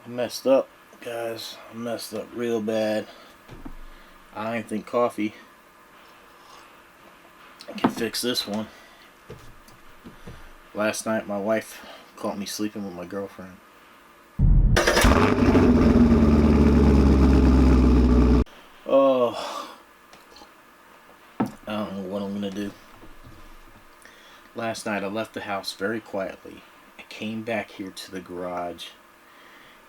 I messed up, guys. I messed up real bad. I didn't think coffee can fix this one. Last night, my wife caught me sleeping with my girlfriend. Oh, I don't know what I'm gonna do. Last night, I left the house very quietly. I came back here to the garage,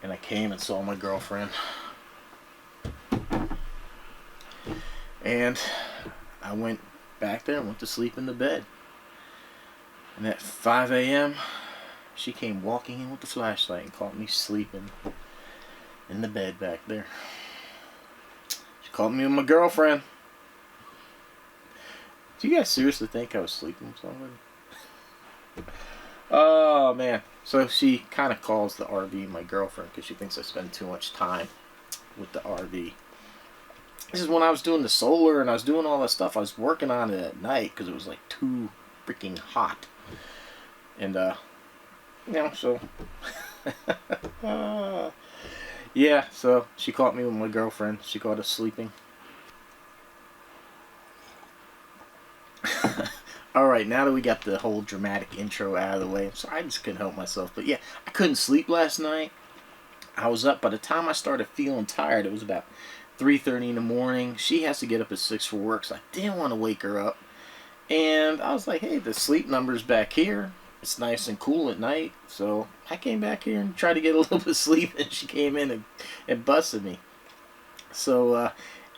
and I came and saw my girlfriend. And I went back there and went to sleep in the bed. And at 5 a.m., she came walking in with the flashlight and caught me sleeping in the bed back there. She caught me with my girlfriend. Do you guys seriously think I was sleeping with somebody? Oh, man. So she kind of calls the RV my girlfriend because she thinks I spend too much time with the RV. This is when I was doing the solar and I was doing all that stuff. I was working on it at night because it was like too freaking hot. And, so. Yeah, so she caught me with my girlfriend. She caught us sleeping. Alright, now that we got the whole dramatic intro out of the way, so I just couldn't help myself. But yeah, I couldn't sleep last night. I was up. By the time I started feeling tired, it was about 3:30 in the morning. She has to get up at 6 for work, so I didn't want to wake her up. And I was like, hey, the sleep number's back here. It's nice and cool at night. So I came back here and tried to get a little bit of sleep, and she came in and busted me. So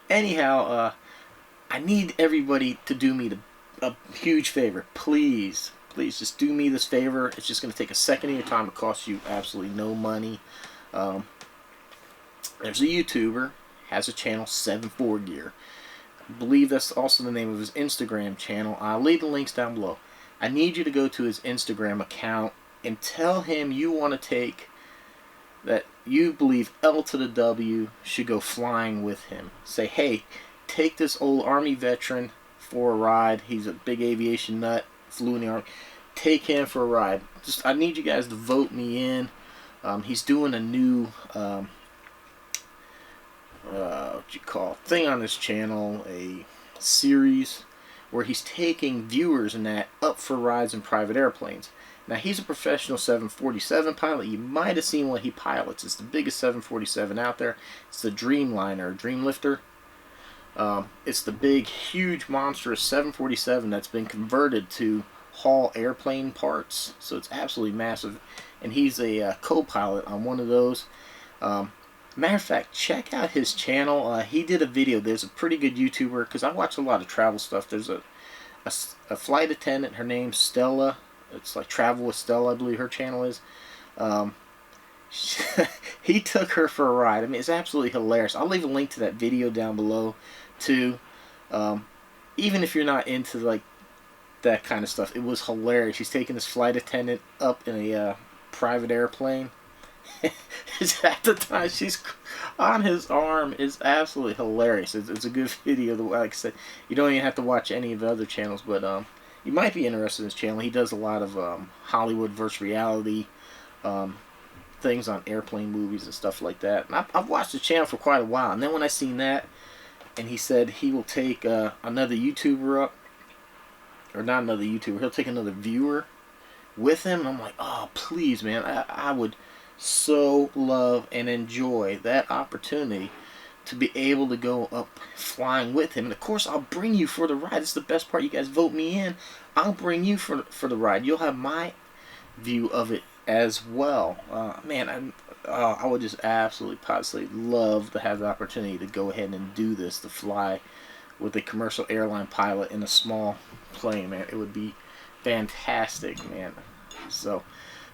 anyhow, I need everybody to do me a huge favor. Please, please, just do me this favor. It's just going to take a second of your time. It costs you absolutely no money. There's a YouTuber, has a channel, 74 Gear. I believe that's also the name of his Instagram channel. I'll leave the links down below. I need you to go to his Instagram account and tell him you want to take, that you believe L to the W should go flying with him. Say, hey, take this old Army veteran for a ride. He's a big aviation nut, flew in the Army. Take him for a ride. I need you guys to vote me in. He's doing a new thing on his channel, a series where he's taking viewers and that up for rides in private airplanes. Now, he's a professional 747 pilot. You might have seen what he pilots. It's the biggest 747 out there. It's the Dreamliner, Dreamlifter. It's the big, huge, monstrous 747 that's been converted to haul airplane parts. So it's absolutely massive. And he's a co-pilot on one of those. Matter of fact, check out his channel. He did a video. There's a pretty good YouTuber, because I watch a lot of travel stuff. There's a flight attendant. Her name's Stella. It's like Travel with Stella, I believe her channel is. He took her for a ride. I mean, it's absolutely hilarious. I'll leave a link to that video down below, too. Even if you're not into like that kind of stuff, it was hilarious. He's taking this flight attendant up in a private airplane. At the time she's on his arm is absolutely hilarious. It's a good video. Like I said, you don't even have to watch any of the other channels, but you might be interested in his channel. He does a lot of Hollywood versus reality things on airplane movies and stuff like that. And I've watched the channel for quite a while. And then when I seen that, and he said he will take another YouTuber up, or not another YouTuber, he'll take another viewer with him. And I'm like, oh, please, man, I would so love and enjoy that opportunity to be able to go up flying with him. And of course, I'll bring you for the ride. It's the best part. You guys vote me in. I'll bring you for the ride. You'll have my view of it as well. Man, I would just absolutely positively love to have the opportunity to go ahead and do this, to fly with a commercial airline pilot in a small plane, man. It would be fantastic, man. So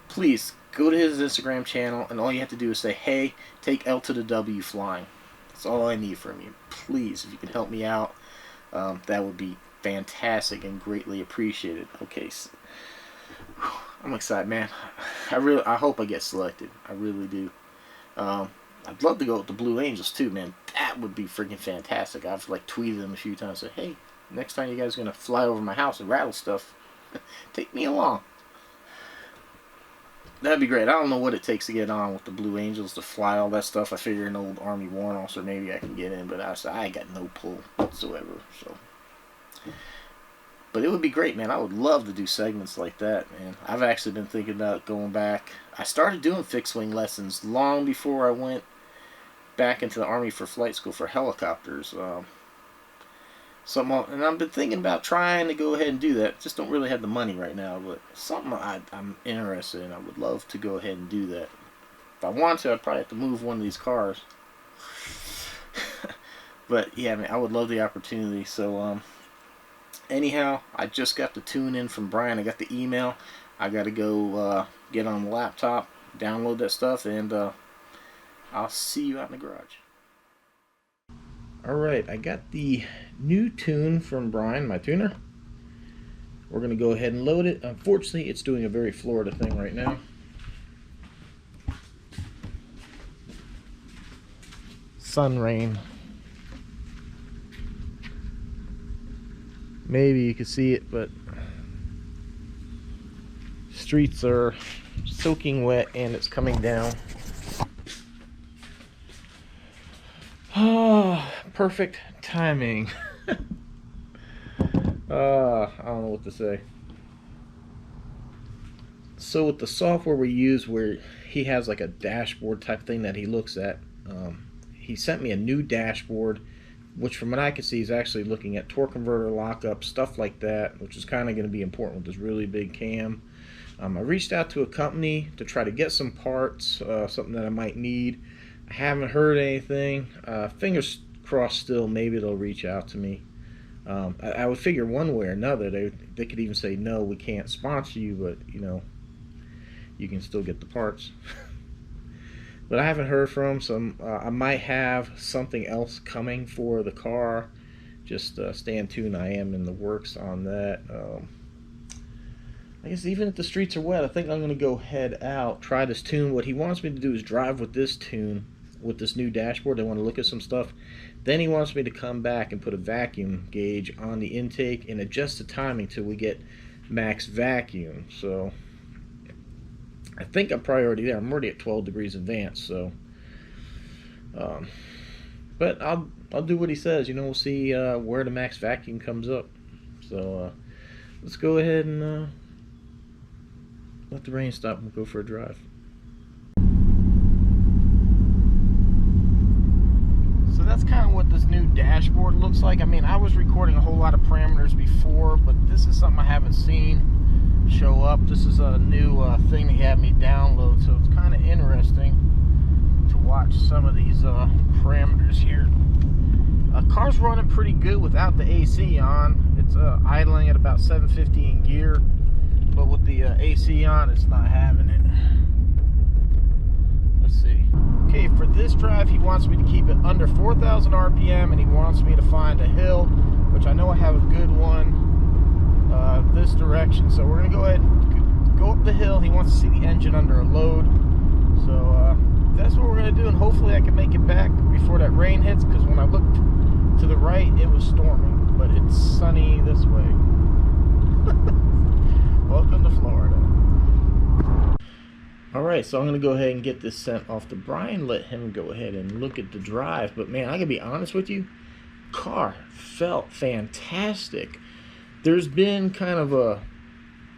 please go to his Instagram channel, and all you have to do is say, hey, take L to the W flying. That's all I need from you. Please, if you can help me out, that would be fantastic and greatly appreciated. Okay, so, I'm excited, man. I hope I get selected. I really do. I'd love to go with the Blue Angels too, man. That would be freaking fantastic. I've like tweeted them a few times. Said, hey, next time you guys are gonna fly over my house and rattle stuff, take me along. That'd be great. I don't know what it takes to get on with the Blue Angels to fly all that stuff. I figure an old Army warrant officer maybe I can get in, but I got no pull whatsoever. So, but it would be great, man. I would love to do segments like that, man. I've actually been thinking about going back. I started doing fixed wing lessons long before I went back into the Army for flight school for helicopters. And I've been thinking about trying to go ahead and do that. Just don't really have the money right now, but something I'm interested in. I would love to go ahead and do that. If I want to, I'd probably have to move one of these cars. But yeah, man, I would love the opportunity. So anyhow, I just got the tune in from Brian. I got the email. I got to go get on the laptop, download that stuff, and I'll see you out in the garage. Alright, I got the new tune from Brian, my tuner. We're going to go ahead and load it. Unfortunately, it's doing a very Florida thing right now. Sun rain. Maybe you can see it, but streets are soaking wet and it's coming down. Oh, perfect timing. I don't know what to say. So with the software we use, where he has like a dashboard type thing that he looks at, he sent me a new dashboard, which from what I can see is actually looking at torque converter lockup, stuff like that, which is kind of going to be important with this really big cam. I reached out to a company to try to get some parts, something that I might need. I haven't heard anything. Fingers crossed still, maybe they'll reach out to me. I would figure one way or another they could even say, no, we can't sponsor you, but you know, you can still get the parts. But I haven't heard from them, so I might have something else coming for the car. Just stay in tune. I am in the works on that. I guess even if the streets are wet, I think I'm going to go head out, try this tune. What he wants me to do is drive with this tune, with this new dashboard. I want to look at some stuff. Then he wants me to come back and put a vacuum gauge on the intake and adjust the timing till we get max vacuum. So I think I'm probably already there. I'm already at 12 degrees advanced. So, but I'll do what he says. You know, we'll see where the max vacuum comes up. So let's go ahead and let the rain stop and go for a drive. So that's kind of what this new dashboard looks like. I mean, I was recording a whole lot of parameters before, but this is something I haven't seen show up. This is a new thing he had me download, so it's kind of interesting to watch some of these parameters here. Car's running pretty good without the AC on. It's idling at about 750 in gear. But with the AC on, it's not having it. Let's see. Okay, for this drive, he wants me to keep it under 4,000 RPM, and he wants me to find a hill, which I know I have a good one this direction. So we're going to go ahead and go up the hill. He wants to see the engine under a load. So that's what we're going to do, and hopefully I can make it back before that rain hits, because when I looked to the right, it was storming, but it's sunny this way. Welcome to Florida. Alright, so I'm going to go ahead and get this sent off to Brian, let him go ahead and look at the drive. But man, I gotta be honest with you, car felt fantastic. There's been kind of a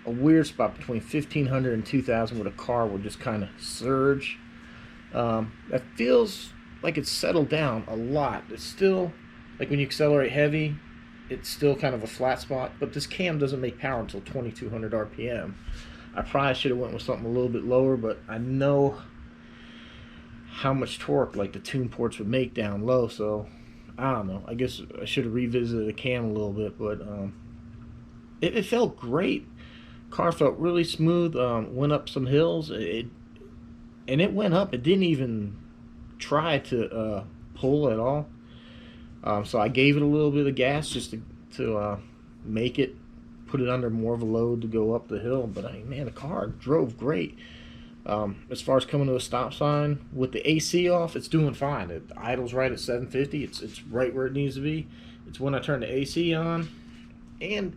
weird spot between 1,500 and 2,000 where the car will just kind of surge. That feels like it's settled down a lot. It's still, like when you accelerate heavy, it's still kind of a flat spot, but this cam doesn't make power until 2,200 RPM. I probably should have went with something a little bit lower, but I know how much torque like the tune ports would make down low, so I don't know. I guess I should have revisited the cam a little bit, but it felt great. Car felt really smooth. Went up some hills. It went up. It didn't even try to pull at all. So I gave it a little bit of gas just to make it, put it under more of a load to go up the hill. But I mean, man, the car drove great. As far as coming to a stop sign with the AC off, it's doing fine. It idles right at 750. It's right where it needs to be. It's when I turn the AC on, and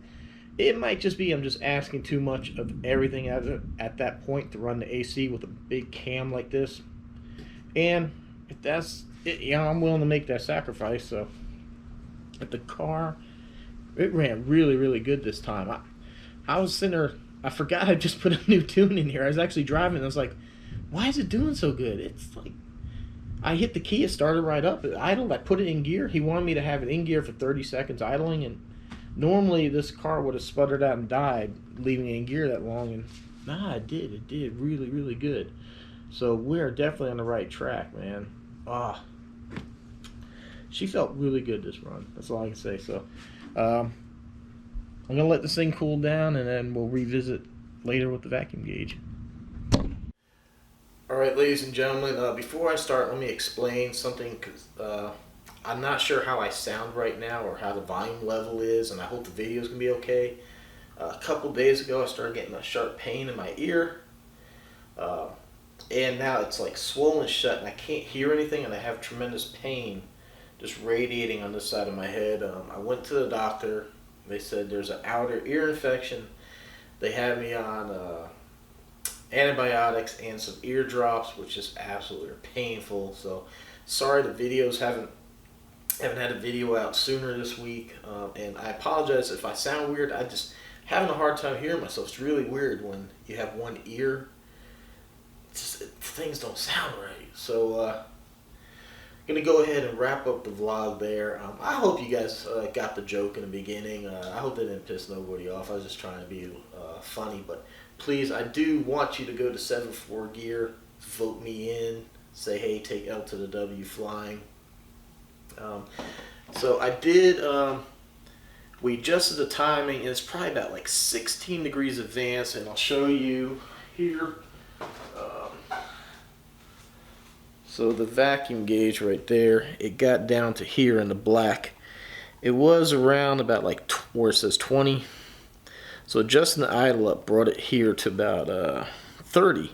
It might just be I'm just asking too much of everything at that point to run the AC with a big cam like this. And if that's it, I'm willing to make that sacrifice. So, but the car, it ran really, really good this time. I was sitting there, I forgot I just put a new tune in here. I was actually driving, and I was like, why is it doing so good? It's like, I hit the key, it started right up. It idled, I put it in gear. He wanted me to have it in gear for 30 seconds idling, and normally this car would have sputtered out and died leaving it in gear that long, and nah, it did. It did really, really good. So we're definitely on the right track, man. Ah, she felt really good this run. That's all I can say. So I'm going to let this thing cool down, and then we'll revisit later with the vacuum gauge. Alright, ladies and gentlemen, before I start, let me explain something, because I'm not sure how I sound right now or how the volume level is, and I hope the video is going to be okay. A couple days ago, I started getting a sharp pain in my ear, and now it's like swollen shut, and I can't hear anything, and I have tremendous pain just radiating on this side of my head. I went to the doctor. They said there's an outer ear infection. They had me on antibiotics and some ear drops, which is absolutely painful. So sorry the videos haven't had a video out sooner this week, and I apologize if I sound weird. I just having a hard time hearing myself. It's really weird when you have one ear. Things don't sound right. So I'm gonna go ahead and wrap up the vlog there. I hope you guys got the joke in the beginning. I hope they didn't piss nobody off. I was just trying to be funny, but please, I do want you to go to 74 Gear, vote me in, say hey, take L to the W flying. So I did, we adjusted the timing, and it's probably about like 16 degrees advanced, and I'll show you here. So the vacuum gauge right there, it got down to here in the black. It was around about like where it says 20. So adjusting the idle up brought it here to about 30.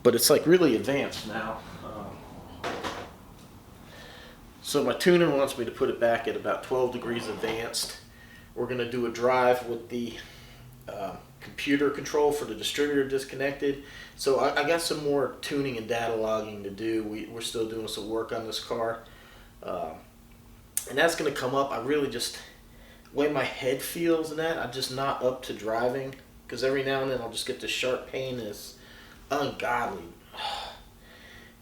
But it's like really advanced now. So my tuner wants me to put it back at about 12 degrees advanced. We're going to do a drive with the computer control for the distributor disconnected. So I got some more tuning and data logging to do. We're still doing some work on this car. And that's going to come up. I really just, the way my head feels and that, I'm just not up to driving. Because every now and then I'll just get this sharp pain that's ungodly.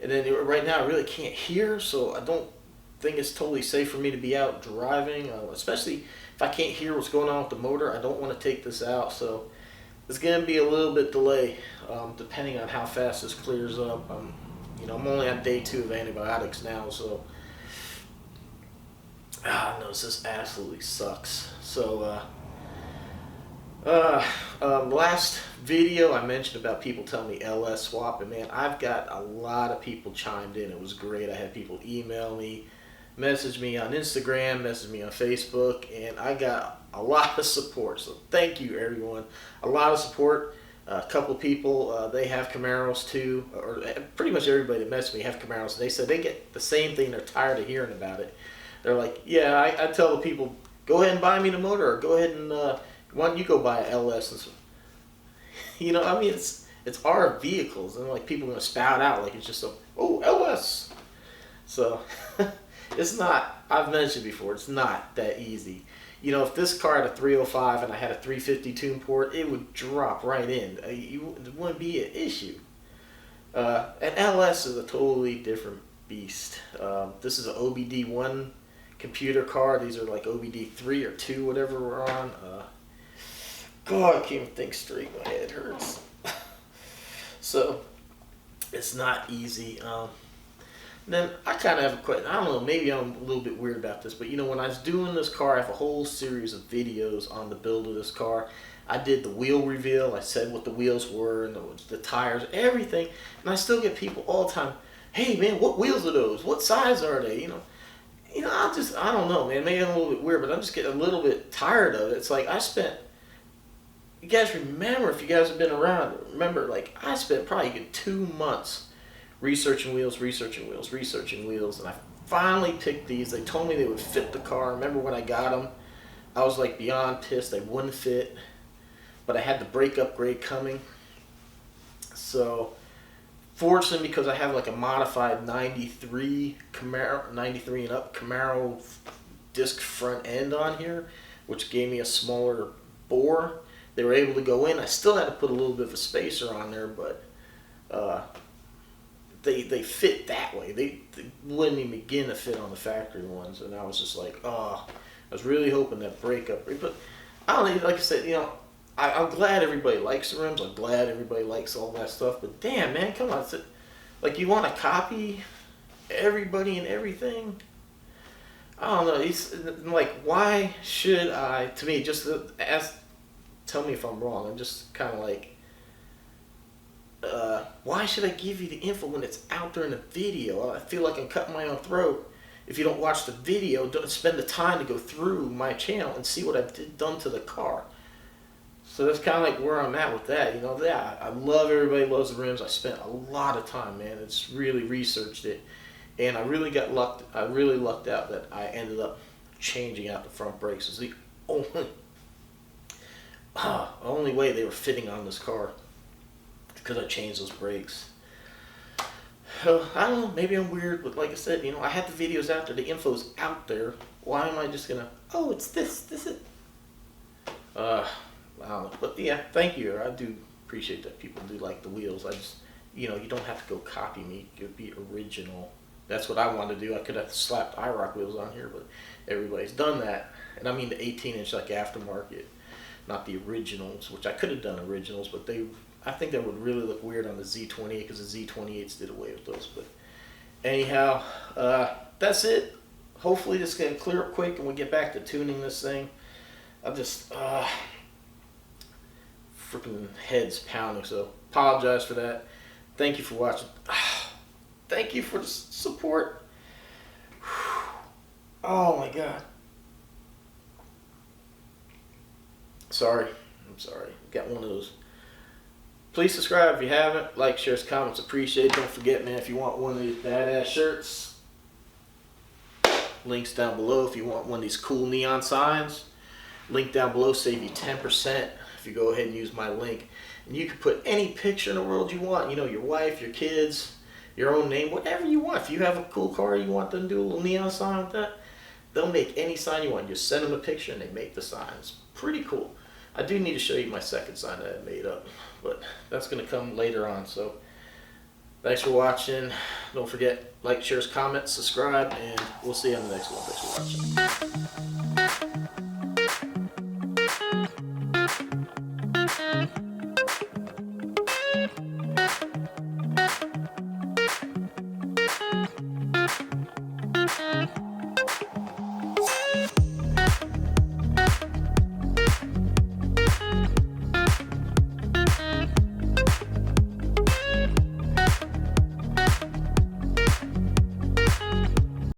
And then right now I really can't hear, so I don't think it's totally safe for me to be out driving. Especially if I can't hear what's going on with the motor. I don't want to take this out, so it's going to be a little bit delay, depending on how fast this clears up. I'm only on day 2 of antibiotics now, so no, this absolutely sucks. So last video I mentioned about people telling me LS swap, and man, I've got a lot of people chimed in. It was great. I had people email me, message me on Instagram, message me on Facebook, and I got a lot of support. So thank you, everyone. A lot of support. A couple of people, they have Camaros too, or pretty much everybody that messaged me have Camaros. They said they get the same thing. They're tired of hearing about it. They're like, yeah, I tell the people, go ahead and buy me the motor, or go ahead and why don't you go buy an LS? And so, it's our vehicles, and like people are gonna spout out like it's just LS. So it's not. I've mentioned before, it's not that easy. If this car had a 305 and I had a 350 tune port, it would drop right in. It wouldn't be an issue. An LS is a totally different beast. This is an OBD1 computer car. These are like OBD3 or 2, whatever we're on. God, I can't even think straight. My head hurts. So it's not easy. Then I kind of have a question. I don't know, maybe I'm a little bit weird about this, but when I was doing this car, I have a whole series of videos on the build of this car. I did the wheel reveal. I said what the wheels were and the tires, everything. And I still get people all the time, hey man, what wheels are those? What size are they? I don't know, man. Maybe I'm a little bit weird, but I'm just getting a little bit tired of it. It's like you guys remember, if you guys have been around, like I spent probably a good 2 months researching wheels, and I finally picked these. They told me they would fit the car. I remember when I got them, I was like beyond pissed they wouldn't fit, but I had the brake upgrade coming. So fortunately, because I have like a modified 93 Camaro, 93 and up Camaro disc front end on here, which gave me a smaller bore, they were able to go in. I still had to put a little bit of a spacer on there, but they fit that way. They wouldn't even begin to fit on the factory ones, and I was just like, oh, I was really hoping that brake upgrade. But I don't know, like I said, I'm glad everybody likes the rims. I'm glad everybody likes all that stuff. But damn, man, come on. Like, you want to copy everybody and everything? I don't know. He's like, why should I? To me, just tell me if I'm wrong. I'm just kind of like, why should I give you the info when it's out there in the video? I feel like I'm cutting my own throat. If you don't watch the video, don't spend the time to go through my channel and see what I've done to the car. So that's kind of like where I'm at with that. Yeah, I love everybody loves the rims. I spent a lot of time, man. It's really researched it. And I really lucked out that I ended up changing out the front brakes. It's the only way they were fitting on this car, because I changed those brakes. So, I don't know, maybe I'm weird, but like I said, I had the videos out there, the info's out there. Why am I just gonna, oh, it's this is, I don't know. But yeah, thank you. I do appreciate that people do like the wheels. I just, you don't have to go copy me. You could be original. That's what I wanted to do. I could have slapped IROC wheels on here, but everybody's done that. And I mean the 18-inch like aftermarket, not the originals, which I could have done originals, but I think that would really look weird on the Z28, because the Z28s did away with those. But anyhow, that's it. Hopefully this can clear up quick and we get back to tuning this thing. I'm just, freaking head's pounding, so apologize for that. Thank you for watching. Thank you for the support. Oh my God. Sorry. I'm sorry. Got one of those. Please subscribe if you haven't. Like, shares, comments, appreciate it. Don't forget, man, if you want one of these badass shirts, links down below. If you want one of these cool neon signs, link down below, save you 10% if you go ahead and use my link. And you can put any picture in the world you want. Your wife, your kids, your own name, whatever you want. If you have a cool car, you want them to do a little neon sign with that, they'll make any sign you want. Just send them a picture and they make the signs. Pretty cool. I do need to show you my second sign that I made up, but that's going to come later on. So thanks for watching. Don't forget, like, shares, comments, subscribe, and we'll see you on the next one. Thanks for watching.